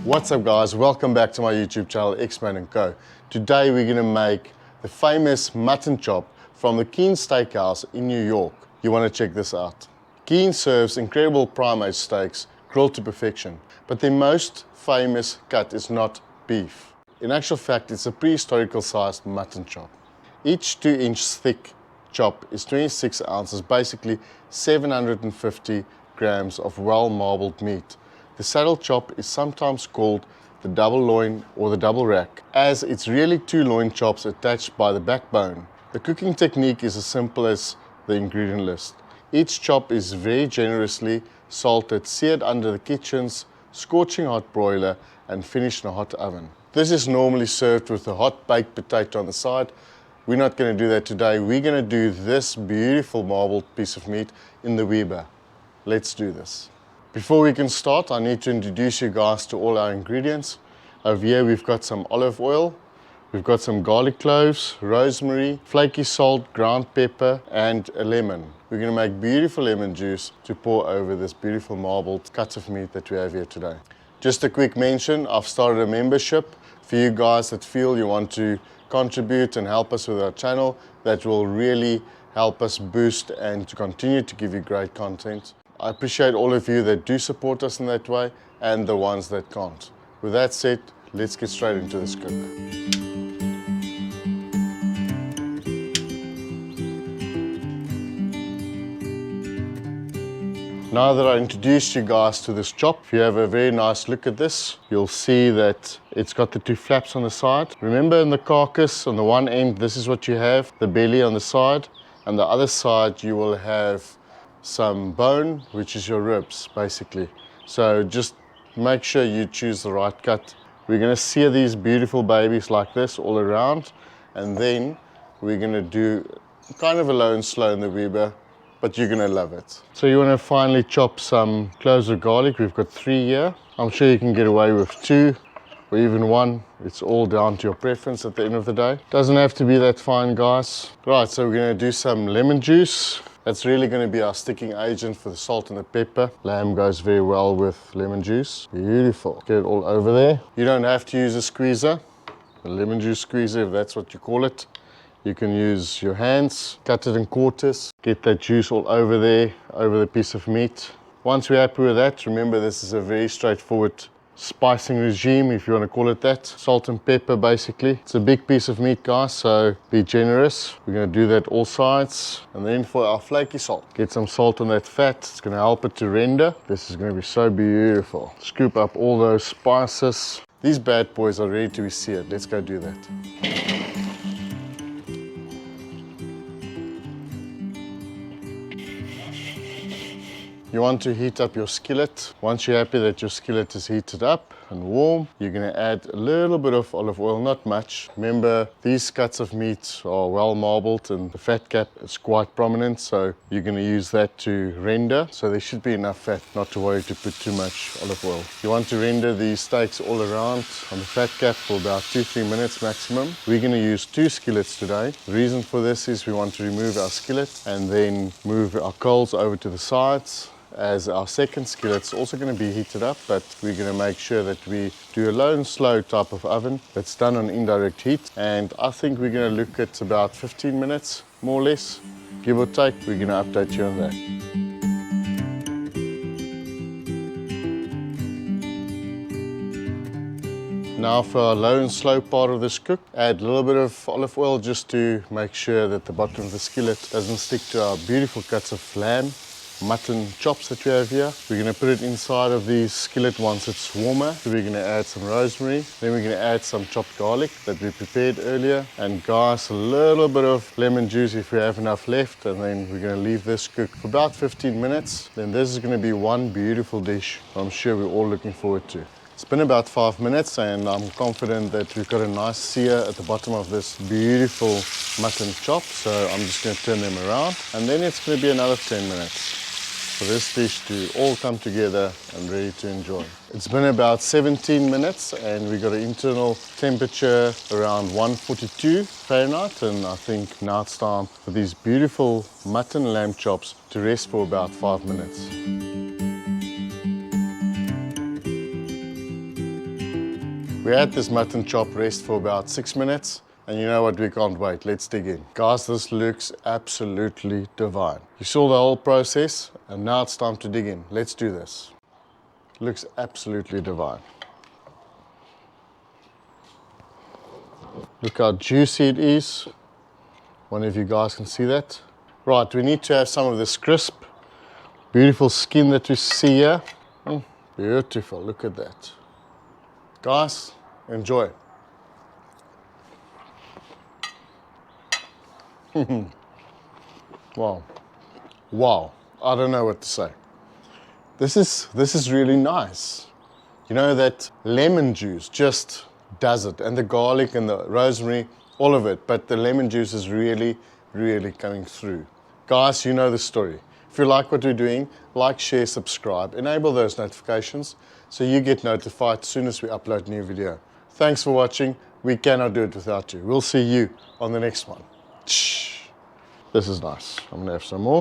What's up guys, welcome back to my YouTube channel Xman Co. Today we're going to make the famous mutton chop from the Keen's Steakhouse in New York. You want to check this out. Keen serves incredible primate steaks grilled to perfection, but their most famous cut is not beef. In actual fact, it's a prehistorical sized mutton chop. Each 2-inch thick chop is 26 ounces, basically 750 grams of well marbled meat. The saddle chop is sometimes called the double loin or the double rack, as it's really 2 loin chops attached by the backbone. The cooking technique is as simple as the ingredient list. Each chop is very generously salted, seared under the kitchen's scorching hot broiler and finished in a hot oven. This is normally served with a hot baked potato on the side. We're not going to do that today. We're going to do this beautiful marbled piece of meat in the Weber. Let's do this. Before we can start, I need to introduce you guys to all our ingredients. Over here we've got some olive oil, we've got some garlic cloves, rosemary, flaky salt, ground pepper, and a lemon. We're going to make beautiful lemon juice to pour over this beautiful marbled cuts of meat that we have here today. Just a quick mention, I've started a membership for you guys that feel you want to contribute and help us with our channel. That will really help us boost and to continue to give you great content. I appreciate all of you that do support us in that way and the ones that can't. With that said, let's get straight into this cook. Now that I introduced you guys to this chop, if you have a very nice look at this, you'll see that it's got the 2 flaps on the side. Remember, in the carcass on the one end, this is what you have, the belly on the side, and the other side you will have some bone, which is your ribs basically. So just make sure you choose the right cut. We're going to sear these beautiful babies like this all around, and then we're going to do kind of a low and slow in the Weber, but you're going to love it. So you want to finally chop some cloves of garlic. We've got 3 here. I'm sure you can get away with 2 or even 1. It's all down to your preference at the end of the day. Doesn't have to be that fine, guys. Right, so we're going to do some lemon juice. That's really going to be our sticking agent for the salt and the pepper. Lamb goes very well with lemon juice. Beautiful. Get it all over there. You don't have to use a squeezer, a lemon juice squeezer if that's what you call it. You can use your hands, cut it in quarters, get that juice all over there, over the piece of meat. Once we're happy with that, remember this is a very straightforward spicing regime, if you want to call it that. Salt and pepper basically. It's a big piece of meat, guys, so be generous. We're going to do that all sides. And then for our flaky salt, get some salt on that fat. It's going to help it to render. This is going to be so beautiful. Scoop up all those spices. These bad boys are ready to be seared. Let's go do that. You want to heat up your skillet. Once you're happy that your skillet is heated up and warm, you're going to add a little bit of olive oil, not much. Remember, these cuts of meat are well marbled and the fat cap is quite prominent, so you're going to use that to render. So there should be enough fat, not to worry to put too much olive oil. You want to render these steaks all around on the fat cap for about 2-3 minutes maximum. We're going to use 2 skillets today. The reason for this is we want to remove our skillet and then move our coals over to the sides, as our second skillet's also going to be heated up, but we're going to make sure that we do a low and slow type of oven that's done on indirect heat. And I think we're going to look at about 15 minutes, more or less, give or take. We're going to update you on that. Now for our low and slow part of this cook, add a little bit of olive oil just to make sure that the bottom of the skillet doesn't stick to our beautiful cuts of lamb, mutton chops that we have here. We're going to put it inside of the skillet once it's warmer. So we're going to add some rosemary, then we're going to add some chopped garlic that we prepared earlier, and guys, a little bit of lemon juice if we have enough left, and then we're going to leave this cook for about 15 minutes. Then this is going to be one beautiful dish I'm sure we're all looking forward to. It's been about 5 minutes and I'm confident that we've got a nice sear at the bottom of this beautiful mutton chop. So I'm just going to turn them around, and then it's going to be another 10 minutes for this dish to all come together and ready to enjoy. It's been about 17 minutes and we got an internal temperature around 142 Fahrenheit, and I think now it's time for these beautiful mutton lamb chops to rest for about 5 minutes. We had this mutton chop rest for about 6 minutes, and you know what, we can't wait. Let's dig in. Guys, this looks absolutely divine. You saw the whole process, and now it's time to dig in. Let's do this. Looks absolutely divine. Look how juicy it is. Wonder if you guys can see that. Right, we need to have some of this crisp, beautiful skin that we see here. Beautiful, look at that. Guys, enjoy. Wow. Wow, I don't know what to say. This is really nice. You know, that lemon juice just does it, and the garlic and the rosemary, all of it, but the lemon juice is really, really coming through. Guys, you know the story. If you like what we're doing, like, share, subscribe, enable those notifications so you get notified as soon as we upload a new video. Thanks for watching. We cannot do it without you. We'll see you on the next one. This is nice. I'm gonna have some more.